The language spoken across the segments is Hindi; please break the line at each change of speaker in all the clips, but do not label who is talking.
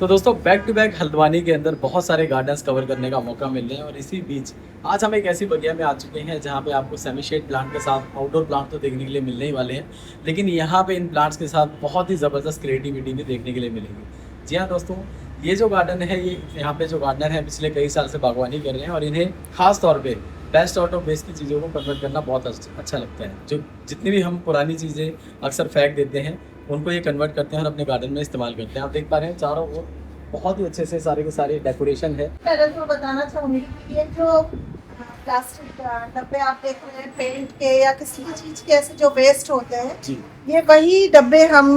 तो दोस्तों बैक टू बैक हल्द्वानी के अंदर बहुत सारे गार्डन्स कवर करने का मौका मिल रहा है और इसी बीच आज हम एक ऐसी बगिया में आ चुके हैं जहां पे आपको सेमी शेड प्लांट के साथ आउटडोर प्लांट तो देखने के लिए मिलने ही वाले हैं, लेकिन यहां पे इन प्लांट्स के साथ बहुत ही ज़बरदस्त क्रिएटिविटी भी देखने के लिए मिलेगी। जी हाँ दोस्तों, ये जो गार्डन है ये यहाँ पे जो गार्डनर है पिछले कई साल से बागवानी कर रहे हैं और इन्हें खास तौर पे बेस्ट आउट ऑफ वेस्ट की चीज़ों को कन्वर्ट करना बहुत अच्छा लगता है। जो जितनी भी हम पुरानी चीज़ें अक्सर फेंक देते हैं उनको ये कन्वर्ट करते हैं और अपने गार्डन में इस्तेमाल करते हैं। आप देख पा रहे हैं चारों ओर बहुत ही अच्छे से सारे के सारे डेकोरेशन है।
पहले तो बताना चाहूँगी कि ये जो प्लास्टिक डब्बे आप देख रहे हैं पेंट के या किसी चीज़ के ऐसे जो वेस्ट होते हैं
जी,
ये वही डब्बे हम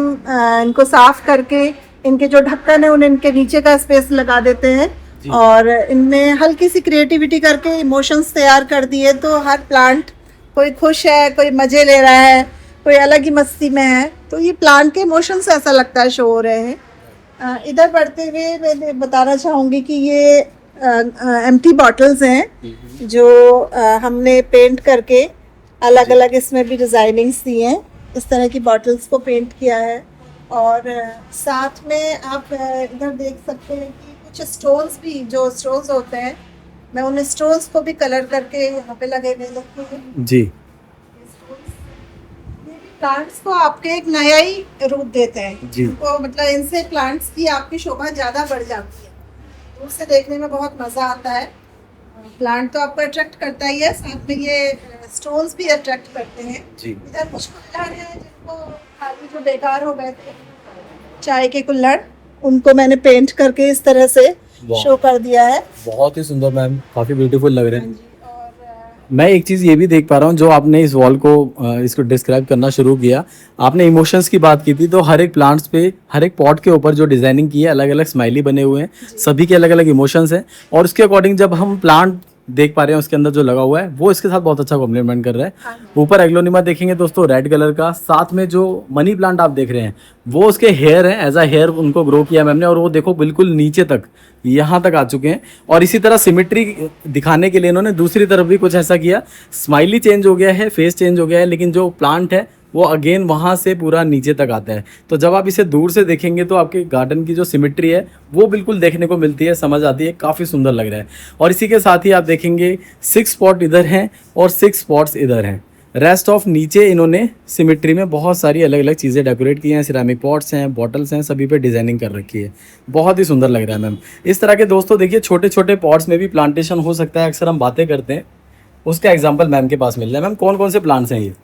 इनको साफ करके इनके जो ढक्कन है उन इनके नीचे का स्पेस लगा देते हैं और इनमें हल्की सी क्रिएटिविटी करके इमोशंस तैयार कर दिए। तो हर प्लांट कोई खुश है, कोई मज़े ले रहा है, कोई अलग ही मस्ती में है, तो ये प्लांट के इमोशंस ऐसा लगता है शो हो रहे हैं। इधर बढ़ते हुए मैं बताना चाहूँगी कि ये एम्प्टी बॉटल्स हैं जो हमने पेंट करके अलग अलग इसमें भी डिज़ाइनिंग्स दी हैं। इस तरह की बॉटल्स को पेंट किया है और साथ में आप इधर देख सकते हैं कि कुछ स्टोन्स भी, जो स्टोन्स होते हैं, मैं उन स्टोन्स को भी कलर करके यहाँ पे लगे हुए देखते हैं
जी।
प्लांट्स को आपके एक नया ही रूप देते हैं
जी।
तो मतलब इनसे प्लांट्स की आपकी शोभा ज़्यादा बढ़ जाती है, दूर से देखने में बहुत मज़ा आता है। प्लांट तो आपको अट्रैक्ट करता ही है, साथ में ये स्टोन्स भी अट्रैक्ट करते हैं
जी।
इधर कुछ कुल्हड़ हैं जिनको खाली जो बेकार हो गए थे चाय के कुल्हड़, उनको मैंने पेंट करके इस तरह से शो कर दिया है।
बहुत ही सुंदर मैम, काफी ब्यूटीफुल लग रहे हैं।
और
मैं एक चीज़ ये भी देख पा रहा हूँ, जो आपने इस वॉल को इसको डिस्क्राइब करना शुरू किया, आपने इमोशंस की बात की थी, तो हर एक प्लांट्स पे, हर एक पॉट के ऊपर जो डिजाइनिंग की है अलग अलग स्माइली बने हुए हैं, सभी के अलग अलग इमोशंस हैं और उसके अकॉर्डिंग जब हम प्लांट देख पा रहे हैं उसके अंदर जो लगा हुआ है वो इसके साथ बहुत अच्छा कॉम्प्लीमेंट कर रहा है। ऊपर एग्लोनिमा देखेंगे दोस्तों रेड कलर का, साथ में जो मनी प्लांट आप देख रहे हैं वो उसके हेयर हैं, एज अ हेयर उनको ग्रो किया मैम ने और वो देखो बिल्कुल नीचे तक यहाँ तक आ चुके हैं। और इसी तरह सिमेट्री दिखाने के लिए इन्होंने दूसरी तरफ भी कुछ ऐसा किया, स्माइली चेंज हो गया है, फेस चेंज हो गया है, लेकिन जो प्लांट है वो अगेन वहाँ से पूरा नीचे तक आता है। तो जब आप इसे दूर से देखेंगे तो आपके गार्डन की जो सिमेट्री है वो बिल्कुल देखने को मिलती है, समझ आती है, काफ़ी सुंदर लग रहा है। और इसी के साथ ही आप देखेंगे 6 स्पॉट इधर हैं और 6 स्पॉट्स इधर हैं। रेस्ट ऑफ नीचे इन्होंने सिमेट्री में बहुत सारी अलग अलग चीज़ें डेकोरेट की हैं, सिरामिक पॉट्स हैं, बॉटल्स हैं, सभी पे डिजाइनिंग कर रखी है। बहुत ही सुंदर लग रहा है मैम। इस तरह के दोस्तों देखिए छोटे छोटे पॉट्स में भी प्लांटेशन हो सकता है, अक्सर हम बातें करते हैं, उसका एग्जाम्पल मैम के पास मिल रहा है। मैम कौन कौन से प्लांट्स हैं ये?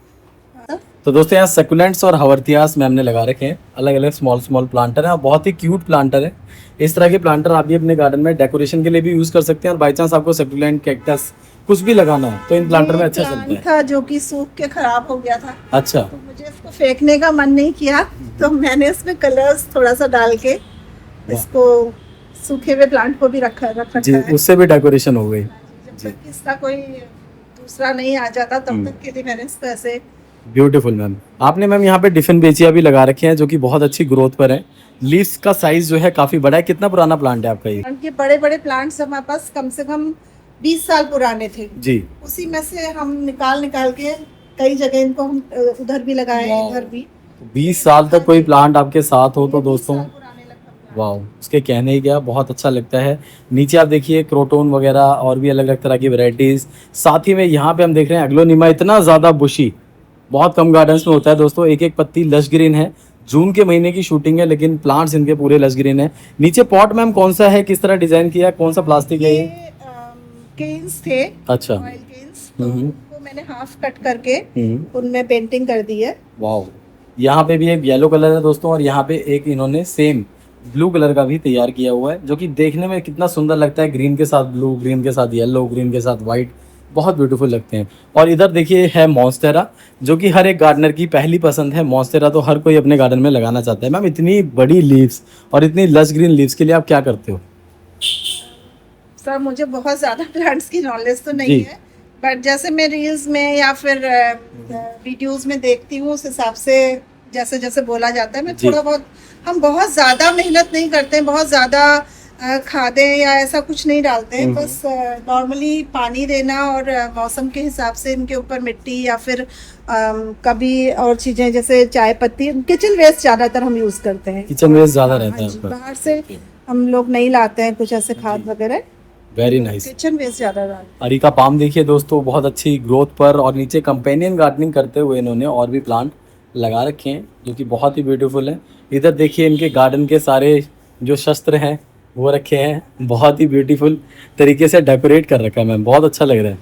तो दोस्तों यहाँ सकुलेंट्स और हवर्थियास मैम ने लगा रखे हैं, अलग अलग स्मॉल प्लांटर हैं और बहुत ही क्यूट प्लांटर है। इस तरह के प्लांटर आप भी अपने गार्डन में डेकोरेशन के लिए भी यूज़ कर सकते हैं और बाई चांस आपको सकुलेंट, कैक्टस कुछ भी लगाना है तो इन प्लांटर में अच्छा चलता है।
था जो कि सूख के खराब हो गया था,
अच्छा,
तो मुझे इसको फेंकने का मन नहीं किया, तो मैंने इसमें कलर्स थोड़ा सा डाल के इसको सूखे हुए प्लांट को भी रखा
जी,
है।
उससे भी डेकोरेशन हो गई।
जब तक इसका कोई दूसरा नहीं आ जाता तब तक के लिए मैंने इसको ऐसे।
Beautiful ma'am. आपने मैम यहाँ पे डिफिन बेचिया भी लगा रखे हैं जो कि बहुत अच्छी ग्रोथ पर है। लीव्स का साइज जो है काफी बड़ा है। कितना पुराना प्लांट है आपका ये?
ये बड़े बड़े प्लांट्स हमारे पास कम से कम 20 साल पुराने थे
जी।
उसी में से हम निकाल के कई जगह इनको हम उधर भी लगाए, इधर भी।
20 साल तक कोई प्लांट आपके साथ हो तो दोस्तों
20 साल पुराने लगभग।
वाह, उसके कहने ही क्या, बहुत अच्छा लगता है। नीचे आप देखिए क्रोटोन वगैरह और भी अलग अलग तरह की वैरायटीज, साथ ही में यहाँ पे हम देख रहे हैं एग्लोनिमा इतना ज्यादा बुशी, बहुत कम गार्डन्स में होता है दोस्तों। एक एक पत्ती लश ग्रीन है। जून के महीने की शूटिंग है लेकिन प्लांट्स इनके पूरे लश ग्रीन है। नीचे पॉट मैम कौन सा है, किस तरह डिजाइन किया है, कौन सा प्लास्टिक है ये?
केन्स थे,
अच्छा,
ऑयल केन्स, तो उनको मैंने हाफ कट करके उनमें पेंटिंग कर दी है।
वाह, यहाँ पे भी एक येलो कलर है दोस्तों और यहाँ पे एक इन्होंने सेम ब्लू कलर का भी तैयार किया हुआ है जो कि देखने में कितना सुंदर लगता है। ग्रीन के साथ ब्लू, ग्रीन के साथ येलो, ग्रीन के साथ व्हाइट, बहुत ब्यूटीफुल लगते हैं। और इधर देखिए है मॉन्स्टेरा जो कि हर एक गार्डनर की पहली पसंद है। मॉन्स्टेरा तो हर कोई अपने गार्डन में लगाना चाहता है। मैम इतनी बड़ी लीव्स और इतनी लश ग्रीन लीव्स के लिए आप क्या करते हो?
सर मुझे बहुत ज़्यादा प्लांट्स की नॉलेज तो नहीं है, बट जैसे मैं रील्स में या फिर वीडियोस में देखती हूँ उस हिसाब से जैसे जैसे बोला जाता है मैं थोड़ा बहुत, हम बहुत ज़्यादा मेहनत नहीं करते हैं, बहुत ज़्यादा खादें या ऐसा कुछ नहीं डालते हैं, बस नॉर्मली पानी देना और मौसम के हिसाब से इनके ऊपर मिट्टी या फिर कभी और चीज़ें जैसे चाय पत्ती, किचन वेस्ट ज़्यादातर हम यूज़ करते हैं।
किचन वेस्ट ज़्यादा रहता है आपका?
बाहर से हम लोग नहीं लाते हैं कुछ ऐसे खाद वगैरह,
वेरी नाइस।
किचन वेस्ट ज़्यादा डालते
अरिका पाम देखिए दोस्तों, बहुत अच्छी ग्रोथ पर, और नीचे कंपेनियन गार्डनिंग करते हुए इन्होंने और भी प्लांट लगा रखे हैं जो कि बहुत ही ब्यूटीफुल है। इधर देखिए इनके गार्डन के सारे जो शस्त्र हैं वो रखे हैं, बहुत ही ब्यूटीफुल तरीके से डेकोरेट कर रखा है मैम, बहुत अच्छा लग रहा है।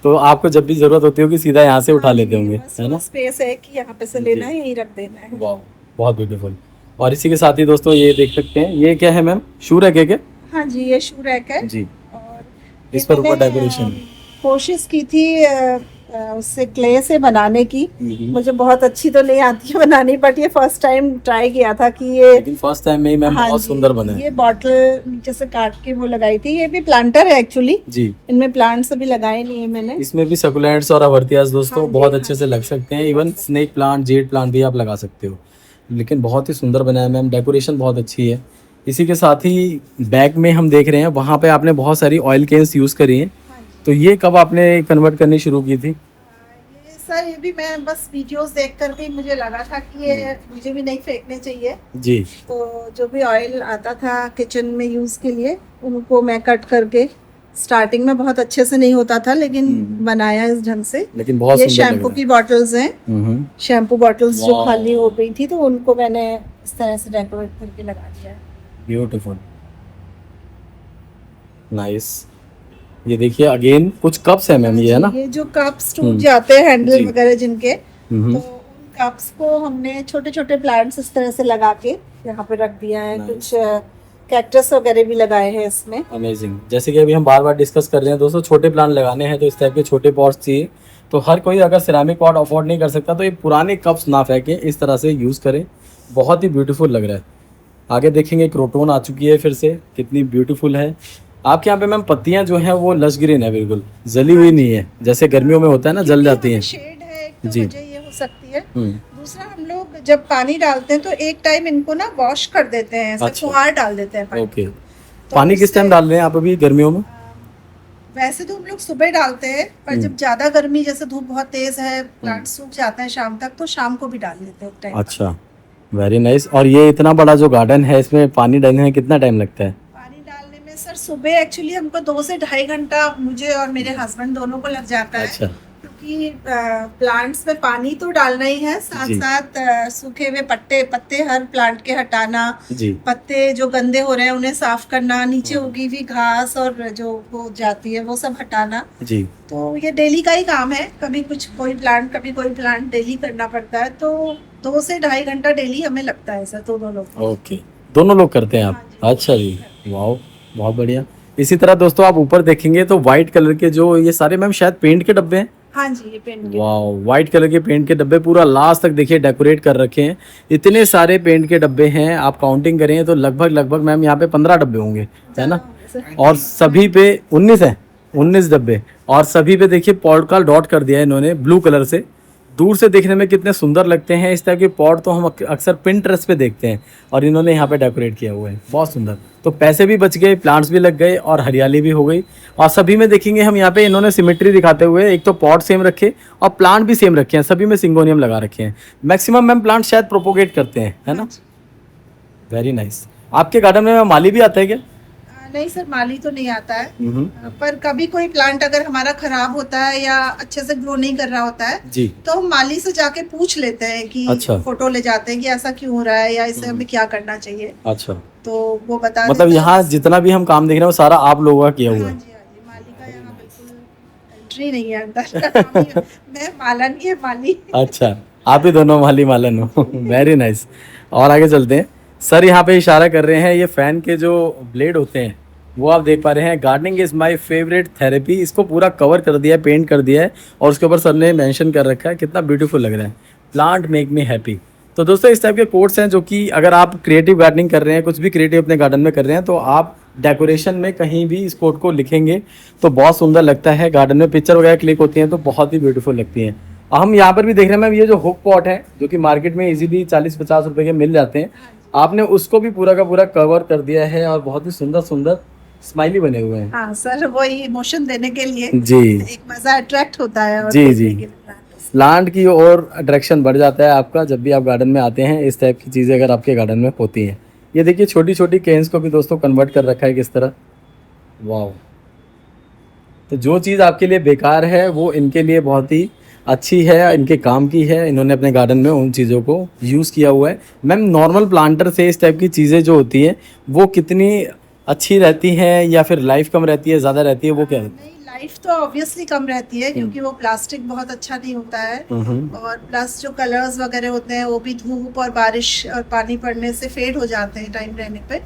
तो आपको जब भी ज़रूरत होती होगी सीधा यहाँ से उठा लेते होंगे, है ना?
स्पेस है कि यहाँ पे से लेना है, यहीं रख देना है।
वाह, बहुत ब्यूटीफुल। और इसी के साथ ही दोस्तों ये देख सकते हैं, ये क्या है मैम, शू रैक है क्या?
हाँ जी, ये शू रैक है।
जी,
और
इस पर ऊपर
मैंने,
डेकोरेशन।
कोशिश की थी उससे क्ले से बनाने की। मुझे बहुत अच्छी तो नहीं आती है बनानी, बट ये फर्स्ट टाइम ट्राई किया था कि ये,
लेकिन फर्स्ट टाइम में ही मैम
हाँ
बहुत
जी,
सुंदर बना है।
ये बॉटल नीचे से काट के वो लगाई थी। ये भी प्लांटर है एक्चुअली,
जी,
इनमें प्लांट्स अभी लगाए नहीं है मैंने।
इसमें भी सकुलेंट्स और अवर्तियास दोस्तों
हाँ जी,
बहुत
हाँ
अच्छे से लग सकते हैं। Even snake plant, jade plant भी आप लगा सकते हो। लेकिन बहुत ही सुंदर बनाया मैम, डेकोरेशन बहुत अच्छी है। इसी के साथ ही बैग में हम देख रहे हैं, वहाँ पे आपने बहुत सारी ऑयल केन्स यूज़ करी हैं। तो ये कब आपने कन्वर्ट करनी शुरू की थी?
ये सर, ये भी मैं बस वीडियोस देख करके मुझे लगा था कि ये मुझे भी नहीं फेंकने चाहिए।
जी,
तो जो भी ऑयल आता था किचन में यूज़ के लिए, उनको मैं कट करके, स्टार्टिंग में बहुत अच्छे से नहीं होता था लेकिन बनाया इस ढंग से।
लेकिन बहुत
ये
सुंदर लग
शैम्पू
रहा
की बॉटल्स हैं,
है।
शैम्पू बॉटल्स जो
वाह।
खाली हो गई थी तो उनको मैंने इस तरह से डेकोरेट करके लगा दिया है।
Beautiful, nice. ये देखिए अगेन कुछ कप्स है मैम, ये है ना?
ये जो कप्स टूट जाते हैं हैंडल
जी।
वगैरह जिनके, तो
हम्म,
उन कप्स को हमने छोटे छोटे प्लांट्स इस तरह से लगा के यहाँ पे रख दिया है।
Nice.
कुछ कैक्टस वगैरह भी लगाए हैं इसमें।
अमेजिंग। जैसे कि अभी हम बार बार डिस्कस कर रहे हैं दोस्तों, छोटे प्लांट लगाने हैं तो इस टाइप के छोटे पॉट्स चाहिए। तो हर कोई अगर सिरामिक पॉट अफोर्ड नहीं कर सकता तो ये पुराने कप्स ना फेंकें, इस तरह से यूज़ करें। बहुत ही ब्यूटीफुल लग रहा है। आगे देखेंगे क्रोटोन आ चुकी है फिर से, कितनी ब्यूटीफुल है। आपके यहाँ पे मैम पत्तियाँ जो हैं वो लश ग्रीन है, बिल्कुल जली हुई नहीं है, जैसे गर्मियों में होता है ना, जल जाती हैं।
शेड है एक, तो
जी।
वजह ये हो सकती है। दूसरा, हम लोग जब पानी डालते हैं तो एक टाइम इनको ना वॉश कर देते हैं, ऐसे
अच्छा।
फुहार डाल देते हैं पानी।
ओके, पानी किस टाइम डाल रहे हैं आप अभी गर्मियों में?
वैसे तो हम लोग सुबह डालते हैं, पर जब ज्यादा गर्मी, जैसे धूप बहुत तेज है, प्लांट सूख जाते हैं शाम तक, तो शाम को भी डाल लेते हैं एक टाइम।
अच्छा, वेरी नाइस। और ये इतना बड़ा जो गार्डन है, इसमें पानी डालने में कितना टाइम लगता है?
पानी डालने में सर सुबह एक्चुअली हमको 2 से ढाई घंटा, मुझे और मेरे हस्बैंड दोनों को लग जाता है।
अच्छा,
क्योंकि प्लांट्स में पानी तो डालना ही है, साथ
जी।
साथ सूखे हुए पत्ते हर प्लांट के हटाना,
जी,
पत्ते जो गंदे हो रहे हैं उन्हें साफ करना, नीचे उगी हुई घास और जो हो जाती है वो सब हटाना।
जी,
तो ये डेली का ही काम है, कभी कुछ कोई प्लांट, कभी कोई प्लांट डेली करना पड़ता है। तो 2 से ढाई घंटा डेली हमें लगता है सर, दोनों लोग।
ओके, दोनों लोग करते हैं आप? अच्छा जी, वाह, बहुत बढ़िया। इसी तरह दोस्तों आप ऊपर देखेंगे तो व्हाइट कलर के जो ये सारे मैम शायद पेंट के डब्बे हैं।
हाँ जी, ये पेंट के।
वाह, व्हाइट कलर के पेंट के डब्बे पूरा लास्ट तक देखिए डेकोरेट कर रखे हैं। इतने सारे पेंट के डब्बे हैं, आप काउंटिंग करें तो लगभग मैम यहाँ पे 15 डब्बे होंगे, है ना? और सभी पे 19 है, 19 डब्बे। और सभी पे देखिए पॉट का डॉट कर दिया है इन्होंने ब्लू कलर से। दूर से देखने में कितने सुंदर लगते हैं। इस टाइप के पॉट तो हम अक्सर पिंटरेस्ट पे देखते हैं, और इन्होंने यहाँ पे डेकोरेट किया हुआ है, बहुत सुंदर। तो पैसे भी बच गए, प्लांट्स भी लग गए और हरियाली भी हो गई। और सभी में देखेंगे हम यहाँ पे इन्होंने सिमेट्री दिखाते हुए एक तो पॉट सेम रखे और प्लांट भी सेम रखे हैं, सभी में सिंगोनियम लगा रखे हैं। मैक्सिमम मैम प्लांट शायद प्रोपोगेट करते हैं, है ना? Very nice. आपके गार्डन में माली भी आता है क्या?
नहीं सर, माली तो नहीं आता है, पर कभी कोई प्लांट अगर हमारा खराब होता है या अच्छे से ग्रो नहीं कर रहा होता है
जी,
तो हम माली से जाके पूछ लेते हैं कि,
अच्छा।
फोटो ले जाते हैं कि ऐसा क्यों हो रहा है या इसे हमें क्या करना चाहिए।
अच्छा,
तो वो बता
मतलब
देता है।
यहाँ जितना भी हम काम देख रहे हैं वो सारा आप लोगों का किया हुआ
हाँ
है?
जी, हाँ जी, माली का यहाँ बिल्कुल एंट्री नहीं है अंदर। मैं मालन, ये माली।
अच्छा, आप ही दोनों माली मालन हो। Very nice. और आगे चलते हैं। सर यहाँ पे इशारा कर रहे हैं, ये फैन के जो ब्लेड होते हैं वो आप देख पा रहे हैं। Gardening is my favourite therapy. इसको पूरा कवर कर दिया है, पेंट कर दिया है, और उसके ऊपर सर ने मेंशन कर रखा है। कितना ब्यूटीफुल लग रहा है, प्लांट मेक मी हैप्पी। तो दोस्तों इस टाइप के कोट्स हैं जो कि अगर आप क्रिएटिव गार्डनिंग कर रहे हैं, कुछ भी क्रिएटिव अपने गार्डन में कर रहे हैं, तो आप डेकोरेशन में कहीं भी इस कोट को लिखेंगे तो बहुत सुंदर लगता है। गार्डन में पिक्चर वगैरह क्लिक होती हैं तो बहुत ही ब्यूटीफुल लगती हैं। हम यहाँ पर भी देख रहे हैं मैम, ये जो हुक पॉट है जो कि मार्केट में इजीली 40-50 रुपए के मिल जाते हैं, आपने उसको भी पूरा का पूरा कवर कर दिया है और बहुत ही सुंदर सुंदर स्माइली बने हुए हैं।
हाँ सर, वही इमोशन देने के लिए
जी,
एक मजा अट्रैक्ट होता है। और
जी,
देखने
जी।
के लिए plants।
प्लांट की और अट्रैक्शन बढ़ जाता है आपका जब भी आप गार्डन में आते हैं। इस टाइप की चीज़ें अगर आपके गार्डन में होती हैं, ये देखिए छोटी छोटी केन्स को भी दोस्तों कन्वर्ट कर रखा है किस तरह, वाह। तो जो चीज़ आपके लिए बेकार है वो इनके लिए बहुत ही अच्छी है, इनके काम की है, इन्होंने अपने गार्डन में उन चीज़ों को यूज़ किया हुआ है। मैम नॉर्मल प्लांटर से इस टाइप की चीज़ें जो होती हैं वो कितनी अच्छी रहती हैं या फिर लाइफ कम रहती है, ज़्यादा रहती है, वो क्या है?
नहीं, लाइफ तो ऑब्वियसली कम रहती है क्योंकि वो प्लास्टिक बहुत अच्छा नहीं होता है, और प्लस जो कलर्स वगैरह होते हैं वो भी धूप और बारिश और पानी पड़ने से फेड हो जाते हैं टाइम रहने पे।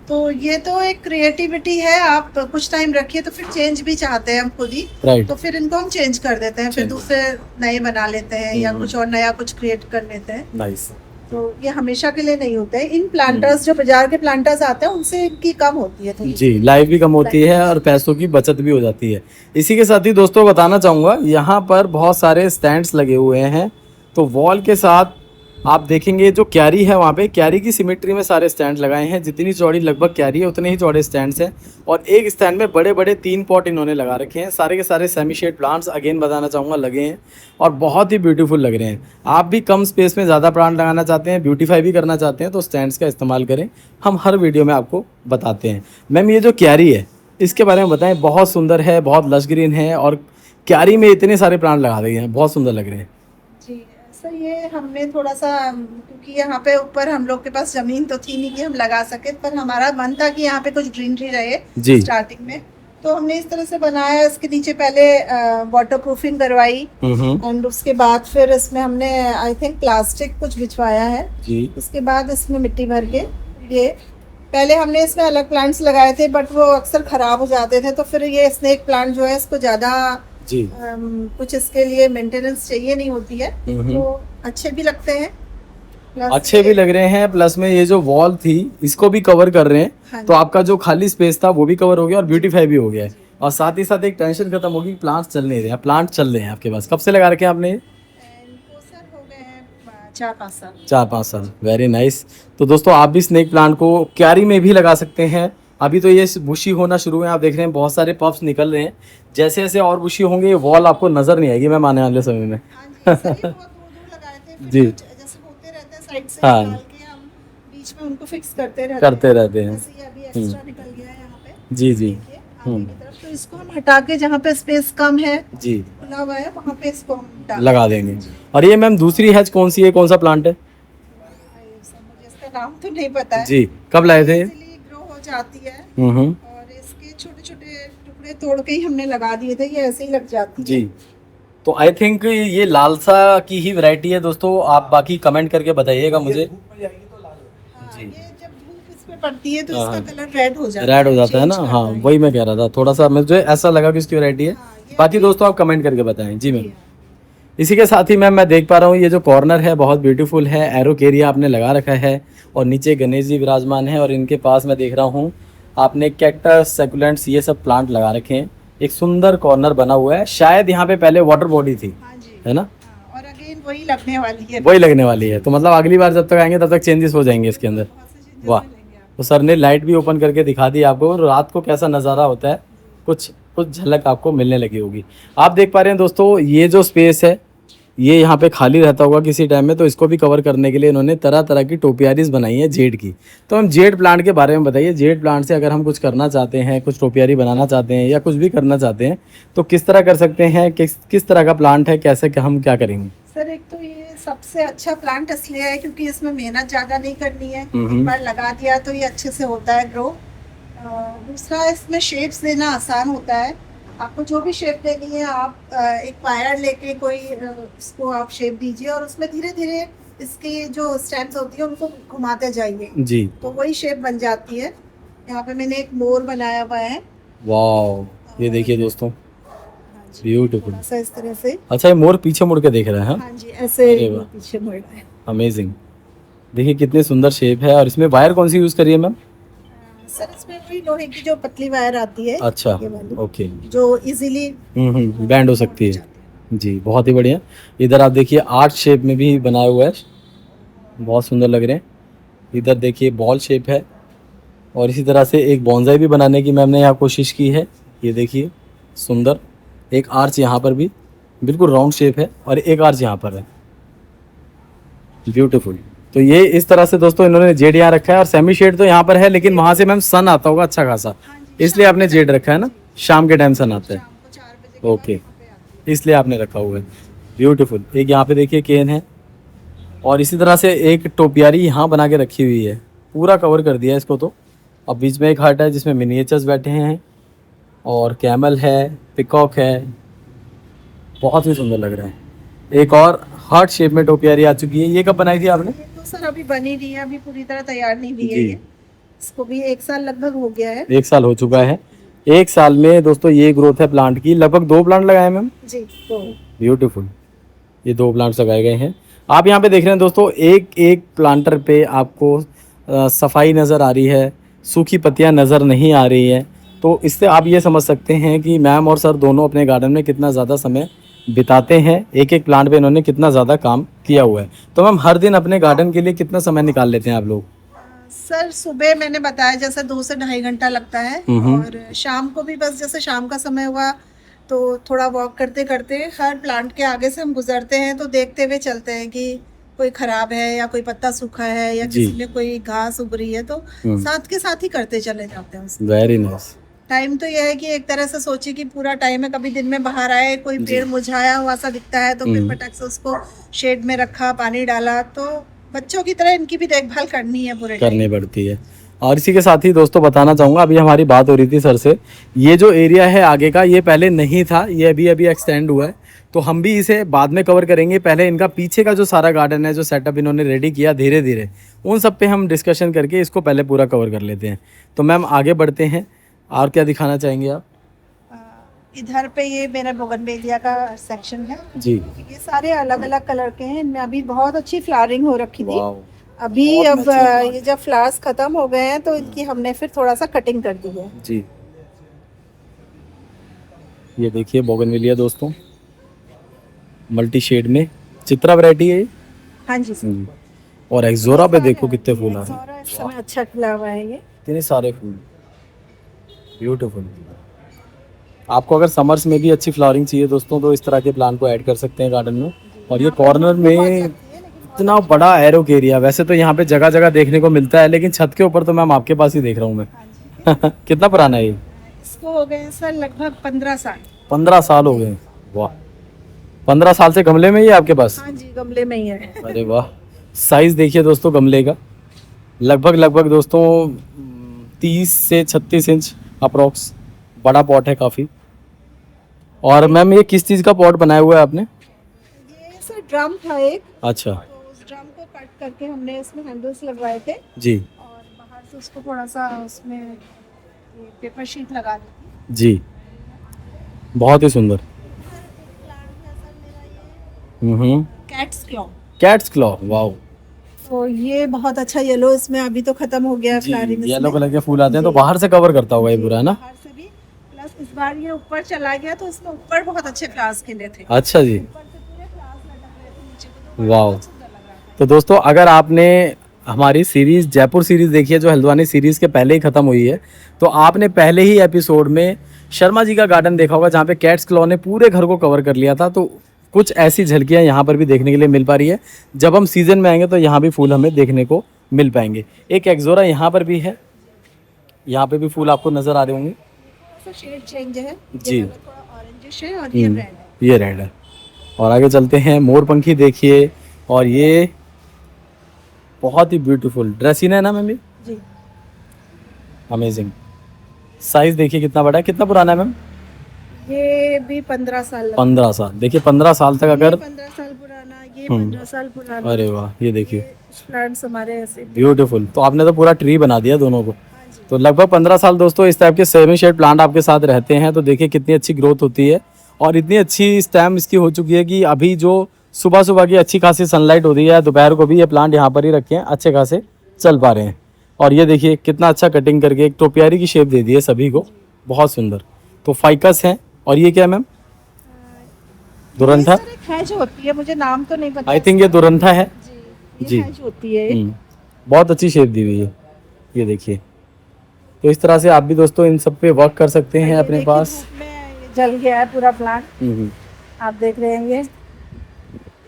तो ये तो एक क्रिएटिविटी है, आप कुछ टाइम रखिए तो फिर चेंज भी चाहते हैं हम खुद ही,
राइट।
तो फिर इनको हम चेंज कर देते हैं, फिर
Change।
दूसरे नए बना लेते हैं या कुछ और नया कुछ क्रिएट कर लेते हैं।
नाइस।
तो ये हमेशा के लिए नहीं होते हैं। इन प्लांटर्स जो बाजार के प्लांटर्स आते हैं उनसे इनकी कम होती है थोड़ी।
जी, लाइफ भी कम होती है और पैसों की बचत भी हो जाती है। इसी के साथ ही दोस्तों बताना चाहूँगा, यहाँ पर बहुत सारे स्टैंड्स लगे हुए हैं। तो वॉल के साथ आप देखेंगे जो क्यारी है, वहाँ पे क्यारी की सिमेट्री में सारे स्टैंड लगाए हैं। जितनी चौड़ी लगभग क्यारी है उतने ही चौड़े स्टैंड्स हैं, और एक स्टैंड में बड़े बड़े 3 पॉट इन्होंने लगा रखे हैं। सारे के सारे सेमी शेड प्लांट्स अगेन बताना चाहूँगा लगे हैं और बहुत ही ब्यूटीफुल लग रहे हैं। आप भी कम स्पेस में ज़्यादा प्लांट लगाना चाहते हैं, ब्यूटीफाई भी करना चाहते हैं, तो स्टैंड्स का इस्तेमाल करें, हम हर वीडियो में आपको बताते हैं। मैम ये जो क्यारी है इसके बारे में बताएं, बहुत सुंदर है, बहुत लश ग्रीन है, और क्यारी में इतने सारे प्लांट लगा दिए हैं, बहुत सुंदर लग रहे हैं।
जी, ऐसा ये हमने थोड़ा सा, क्योंकि यहाँ पे ऊपर हम लोग के पास जमीन तो थी नहीं कि हम लगा सके, पर हमारा मन था कि यहाँ पे कुछ ग्रीनरी रहे
जी।
स्टार्टिंग में, तो हमने इस तरह से बनाया। इसके नीचे पहले वाटर प्रूफिंग करवाई, एंड उसके बाद फिर इसमें हमने आई थिंक प्लास्टिक कुछ बिछवाया है
जी।
उसके बाद इसमें मिट्टी भर के, ये पहले हमने इसमें अलग प्लांट्स लगाए थे बट वो अक्सर खराब हो जाते थे, तो फिर ये स्नेक प्लांट जो है इसको ज़्यादा
जी।
कुछ इसके लिए मेंटेनेंस चाहिए नहीं होती है, तो अच्छे भी लगते हैं, प्लस
अच्छे भी लग रहे हैं। प्लस में ये जो वॉल थी इसको भी कवर कर रहे हैं,
हाँ
तो आपका जो खाली स्पेस था वो भी कवर हो गया और ब्यूटीफाई भी हो गया है। और साथ ही साथ एक टेंशन खत्म होगी, प्लांट्स चल नहीं रहे हैं, प्लांट चल रहे हैं आपके पास। कब से लगा रखे हैं आपने?
इनको सर हो गए हैं 4-5 साल।
4-5 साल। Very nice. तो दोस्तों आप भी स्नेक प्लांट को क्यारी में भी लगा सकते हैं। अभी तो ये बुशी होना शुरू है, आप देख रहे हैं बहुत सारे पफ्स निकल रहे हैं। जैसे जैसे और बुशी होंगे ये वॉल आपको नजर नहीं आएगी मैम आने वाले समय में।
हाँ जी, सर ये बहुत दूर-दूर लगाए थे, फिर
जी।
कुछ जैसे होते रहते हैं साइड से
हाँ।
निकाल के हम बीच में उनको फिक्स करते रहते हैं।
हैं।
जैसे ये अभी एक्स्ट्रा निकल गया है यहाँ पे,
जी जी
देखिए आगे की तरफ, तो इसको हम हटा के जहाँ पे स्पेस कम है
जी
खुला हुआ है वहाँ पे इसको हम डाल
लगा देंगे। और ये मैम दूसरी हैच कौन सी है, कौन सा प्लांट है?
मुझे इसका नाम तो नहीं पता है।
जी, कब लाए थे?
इजीली ग्रो हो जाती है,
हम्म।
और इसके छोटे छोटे टुकड़े तोड़ के ही हमने लगा दिए थे, ये ऐसे ही लग जाती है।
जी। तो आई थिंक ये लालसा की ही वैरायटी है दोस्तों, आप बाकी कमेंट करके बताइएगा मुझे।
हाँ, ये जब धूप इस पे पड़ती है तो इसका कलर रेड हो जाता
रेड हो जाता है ना,
change
हाँ
करता है।
वही मैं कह रहा था, थोड़ा सा मुझे ऐसा लगा कि इसकी वैरायटी है।
हाँ, ये
बाकी दोस्तों आप कमेंट करके बताएं। जी मैम। इसी के साथ ही मैम मैं देख पा रहा हूँ ये जो कॉर्नर है बहुत ब्यूटीफुल है, एरो केरिया आपने लगा रखा है, और नीचे गणेश जी विराजमान है, और इनके पास मैं देख रहा हूँ आपने कैक्टस, सैकुलेंट्स, ये सब प्लांट लगा रखे हैं। एक सुंदर कॉर्नर बना हुआ है, शायद यहाँ पे पहले वाटर बॉडी थी,
हाँ जी,
है ना?
हाँ, और अगेन वही लगने वाली है,
वही लगने वाली है, तो मतलब अगली बार जब तक आएंगे तब तक चेंजेस हो जाएंगे इसके अंदर।
बहुत से changes
वाह।
मिलेंगे आपको।
तो सर ने लाइट भी ओपन करके दिखा दी आपको, रात को कैसा नज़ारा होता है कुछ कुछ झलक आपको मिलने लगी होगी। आप देख पा रहे हैं दोस्तों ये जो स्पेस है ये यहाँ पे खाली रहता होगा किसी टाइम में, तो इसको भी कवर करने के लिए इन्होंने तरह तरह की टोपियारीज बनाई है जेड की। तो हम जेड प्लांट के बारे में बताइए, जेड प्लांट से अगर हम कुछ करना चाहते हैं, कुछ टोपियारी बनाना चाहते हैं या कुछ भी करना चाहते हैं तो किस तरह कर सकते हैं, किस तरह का प्लांट है, कैसे हम क्या करेंगे?
सर एक तो ये सबसे अच्छा प्लांट इसलिए है क्योंकि इसमें मेहनत ज़्यादा नहीं करनी है,
हम्म।
एक बार लगा दिया तो ये अच्छे से होता है ग्रो। दूसरा इसमें शेप्स देना आसान होता है, आपको जो भी शेप देनी है आप एक वायर लेके कोई इसको आप शेप दीजिए और उसमें धीरे धीरे इसकी जो स्टेम्स होती है उनको घुमाते जाइए,
जी।
तो वही शेप बन जाती है। यहाँ पे मैंने एक मोर बनाया हुआ है,
वाह, ये देखिए दोस्तों ब्यूटीफुल।
थोड़ा सा इस तरह से।
अच्छा ये मोर पीछे मुड़ के देख रहा है, हाँ?
हाँ जी, ऐसे
अरे वाह।
पीछे मुड़ रहा है।
अमेजिंग। देखिए कितने सुंदर शेप है, और इसमें वायर कौन सी यूज़ करिए मैम?
सर इसमें वही लोहे की जो पतली वायर आती है,
अच्छा,
ये वाली,
ओके।
जो इजीली
बैंड हो सकती है। जी, बहुत ही बढ़िया। इधर आप देखिए आर्ट शेप में भी बनाया हुआ है, बहुत सुंदर लग रहे हैं। इधर देखिए बॉल शेप है, और इसी तरह से एक बॉन्जाई भी बनाने की मैम ने यहाँ कोशिश की है। ये देखिए सुंदर, एक आर्च यहाँ पर भी बिल्कुल राउंड शेप है, और एक आर्च यहाँ पर है, ब्यूटीफुल। तो ये इस तरह से दोस्तों इन्होंने जेड यहाँ रखा है, और सेमी शेड तो यहाँ पर है, लेकिन वहां से मैम सन आता होगा अच्छा खासा, इसलिए आपने जेड रखा है ना, शाम के टाइम सन आता है।
शाम को 4 बजे के
ओके,
बाद यहाँ पे आता
इसलिए आपने रखा हुआ है। ब्यूटीफुल। एक यहाँ पे देखिए केन है, और इसी तरह से एक टोपियारी यहाँ बना के रखी हुई है, पूरा कवर कर दिया है इसको तो। अब बीच में एक हट है जिसमें मिनिएचर्स बैठे हैं, और कैमल है, पिकॉक है, बहुत ही सुंदर लग रहा है। एक और हार्ट शेप में टोपियारी आ चुकी है, ये कब बनाई थी आपने?
है। तो सर अभी बनी नहीं है, अभी पूरी तरह तैयार नहीं हुई है
जी।
ये। इसको भी 1 साल लगभग हो गया है।
1 साल हो चुका है। 1 साल में दोस्तों ये ग्रोथ है प्लांट की। लगभग 2 प्लांट लगाए हैं मैम।
जी तो
ब्यूटीफुल। ये 2 प्लांट्स लगाए गए हैं। आप यहाँ पे देख रहे हैं दोस्तों, एक एक प्लांटर पे आपको सफाई नज़र आ रही है, सूखी पत्तियाँ नज़र नहीं आ रही है। तो इससे आप ये समझ सकते हैं कि मैम और सर दोनों अपने गार्डन में कितना ज़्यादा समय बिताते हैं, एक एक प्लांट पे इन्होंने कितना ज़्यादा काम किया हुआ है। तो मैम हर दिन अपने गार्डन के लिए कितना समय निकाल लेते हैं आप लोग?
सर सुबह मैंने बताया जैसे 2 से ढाई घंटा लगता है, और शाम को भी बस जैसे शाम का समय हुआ तो थोड़ा वॉक करते करते हर प्लांट के आगे से हम गुजरते हैं तो देखते हुए चलते हैं कि कोई खराब है या कोई पत्ता सूखा है या
जी।
किसी में कोई घास उग रही है, तो साथ के साथ ही करते चले जाते हैं उसमें।
Very nice.
टाइम तो यह है कि एक तरह से सोचिए कि पूरा टाइम है, कभी दिन में बाहर आए कोई पेड़ मुरझाया हुआ सा दिखता है तो फिर फटक से उसको शेड में रखा, पानी डाला। तो बच्चों की तरह इनकी भी देखभाल करनी है पूरे
करनी पड़ती है। और इसी के साथ ही दोस्तों बताना चाहूँगा, अभी हमारी बात हो रही थी सर से, ये जो एरिया है आगे का, ये पहले नहीं था, ये अभी अभी एक्सटेंड हुआ है। तो हम भी इसे बाद में कवर करेंगे। पहले इनका पीछे का जो सारा गार्डन है, जो सेटअप इन्होंने रेडी किया धीरे धीरे, उन सब पे हम डिस्कशन करके इसको पहले पूरा कवर कर लेते हैं। तो मैम आगे बढ़ते हैं, और क्या दिखाना चाहेंगे आप?
इधर पे ये मेरा बोगनवेलिया का सेक्शन है
जी।
ये सारे अलग अलग कलर के हैं, इनमें अभी बहुत अच्छी फ्लावरिंग हो रखी थी।
वाओ।
अभी
बहुत
अब
mature
ये जब फ्लावर्स खत्म हो गए हैं तो इनकी हमने फिर थोड़ा सा कटिंग कर दी है।
जी, ये देखिए बोगनविलिया दोस्तों, मल्टी शेड में, चित्रा वैरायटी है ये।
हाँ जी सर।
और एक्सोरा पे देखो कितने फूल आ रहे हैं,
एक्सोरा इस समय अच्छा खिला हुआ है ये।
इतने सारे फूल, ब्यूटीफुल। आपको अगर समर्स में भी अच्छी फ्लावरिंग चाहिए दोस्तों, तो इस तरह के प्लांट को ऐड कर सकते हैं गार्डन में। और ये कॉर्नर में इतना बड़ा एरोक एरिया, वैसे तो यहाँ पे जगह जगह देखने को मिलता है, लेकिन छत के ऊपर तो मैम आपके पास ही देख रहा हूँ मैं। कितना पुराना है ये?
इसको हो गए सर लगभग 15 साल।
15 साल हो गए। वाह, 15 साल से गमले में ही है आपके पास?
हाँ जी, गमले में ही है।
अरे वाह। साइज देखिए दोस्तों गमले का, लगभग दोस्तों 30 से 36 इंच अप्रोक्स, बड़ा पॉट है काफ़ी। और मैम ये किस चीज़ का पॉट बनाया हुआ है आपने?
ये सर ड्रम था एक,
अच्छा
तो उस ड्रम को कट करके हमने इसमें हैंडल्स लगवाए थे,
जी।
और बाहर से उसको थोड़ा सा उसमें ये पेपर शीट लगा दी थी।
जी, बहुत ही सुंदर।
Cat's claw.
Cat's claw, wow.
तो ये बहुत अच्छा येलो इसमें अभी तो खत्म हो गया है फ्लावरिंग।
येलो कलर के फूल आते हैं, तो बाहर से कवर करता होगा ये पूरा, है ना?
बाहर से भी, प्लस इस बार ये ऊपर चला गया तो इसमें ऊपर बहुत अच्छे फ्लावर्स खिले थे।
अच्छा जी,
ऊपर से पूरे फ्लावर्स लटक रहे थे नीचे को, तो
वाओ।
बहुत सुंदर लग रहा था।
तो दोस्तों अगर आपने हमारी सीरीज़ जयपुर सीरीज़ देखी है, जो हल्द्वानी सीरीज़ के पहले ही ख़त्म हुई है, तो आपने पहले ही एपिसोड में शर्मा जी का गार्डन देखा होगा, जहाँ पे कैट्स क्लॉ ने पूरे घर को कवर कर लिया था। तो कुछ ऐसी झलकियाँ यहाँ पर भी देखने के लिए मिल पा रही है। जब हम सीज़न में आएंगे तो यहाँ भी फूल हमें देखने को मिल पाएंगे। एक एक्सोरा यहाँ पर भी है, यहाँ पे भी फूल आपको नज़र आ रहे होंगे।
तो शेड चेंज है
जी।
ये थोड़ा ऑरेंजिश है और ये रेड है।
ये रेड है। और आगे चलते हैं, मोरपंखी देखिए, और ये बहुत ही ब्यूटीफुल ड्रेसिना है ना मैम? ये
जी।
अमेजिंग। साइज देखिए कितना बड़ा है। कितना पुराना है मैम?
ये भी 15 साल
15 साल। देखिए 15 साल तक अगर,
15 साल पुराना, ये 15 साल पुराना।
अरे वाह, ये देखिए
प्लांट्स हमारे ऐसे।
ब्यूटीफुल। तो आपने तो पूरा ट्री बना दिया दोनों को। तो लगभग 15 साल दोस्तों इस टाइप के सेमी शेड प्लांट आपके साथ रहते हैं। तो देखिए कितनी अच्छी ग्रोथ होती है, और इतनी अच्छी स्टेम इसकी हो चुकी है कि अभी जो सुबह सुबह की अच्छी खासी सनलाइट होती है, दोपहर को भी ये प्लांट यहाँ पर ही रखे हैं, अच्छे खासे चल पा रहे हैं। और ये देखिए कितना अच्छा कटिंग करके एक टोपियारी की शेप दे दी है सभी को, बहुत सुंदर। तो फाइकस है। और ये क्या है मैम? दुरंथा?
सर एक हैज होती है, मुझे नाम तो नहीं पता।
आई थिंक ये दुरंथा है
जी,
जी।
ये हैज होती है।
बहुत अच्छी शेप दी हुई है, ये देखिए। तो इस तरह से आप भी दोस्तों इन सब पे वर्क कर सकते हैं अपने पास।
धूप में ये जल गया है पूरा प्लांट, आप देख रहे होंगे।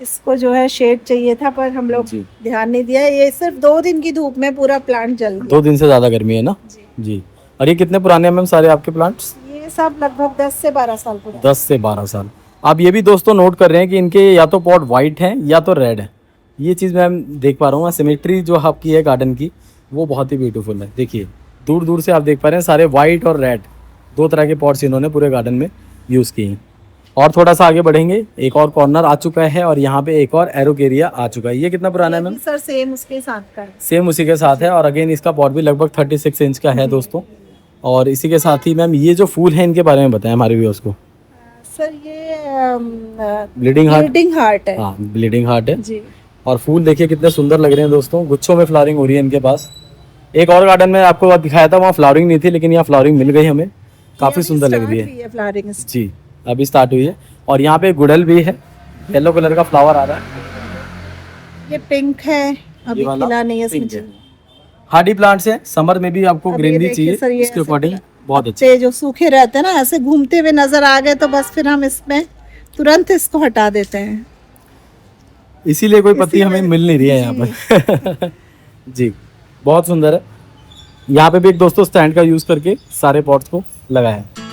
इसको जो है शेड चाहिए था पर हम लोग
जी।
ध्यान नहीं दिया। ये सिर्फ 2 दिन की धूप में पूरा प्लांट जल गया।
2 दिन से ज़्यादा गर्मी है ना जी। और ये कितने पुराने हैं मैम सारे आपके प्लांट्स?
ये सब लगभग 10 से 12 साल पुराने।
10 से 12 साल। आप ये भी दोस्तों नोट कर रहे हैं कि इनके या तो पॉट वाइट हैं या तो रेड है। ये चीज़ मैं देख पा रहा हूँ। सिमेट्री जो आपकी है गार्डन की वो बहुत ही ब्यूटीफुल है। देखिए दूर दूर से आप देख पा रहे हैं सारे वाइट और रेड 2 तरह के पॉट्स इन्होंने पूरे गार्डन में यूज़ किए हैं। और थोड़ा सा आगे बढ़ेंगे, एक और कॉर्नर आ चुका है और यहाँ पे एक और एरोकेरिया आ चुका है। ये कितना पुराना है मैम?
सर सेम उसके साथ का है।
सेम उसी के साथ है और अगेन इसका पॉट भी लगभग 36 इंच का है दोस्तों। और इसी के साथ ही मैम ये जो फूल है इनके बारे में बताएं हमारे व्यूअर्स को।
सर ये
ब्लीडिंग हार्ट।
ब्लीडिंग हार्ट है।
हाँ ब्लीडिंग हार्ट है।
जी।
और फूल देखिए कितने सुंदर लग रहे हैं दोस्तों। गुच्छों में फ्लावरिंग हो रही है इनके पास। एक और गार्डन में आपको दिखाया था वहाँ फ्लावरिंग नहीं थी, लेकिन यहाँ फ्लावरिंग मिल गई हमें। काफ़ी सुंदर लग रही है
फ्लावरिंग
जी। अभी स्टार्ट हुई है। और यहाँ पे गुड़हल भी है, येलो कलर का फ्लावर आ रहा है।
ये पिंक है, अभी खिला नहीं है इसमें।
हार्डी प्लांट्स है, समर में भी आपको
अब ये
ग्रीनरी
देखिए सर,
चाहिए
ये
इसके
ऐसे
अकॉर्डिंग बहुत अच्छे।
पत्ते जो सूखे रहते हैं ना ऐसे घूमते हुए नजर आ गए तो बस फिर हम इसमें तुरंत इसको हटा देते हैं।
इसीलिए कोई पत्ती हमें मिल नहीं रही है यहाँ पर। जी बहुत सुंदर है। यहाँ पे भी एक दोस्तों स्टैंड का यूज करके सारे पॉट्स को लगाया है।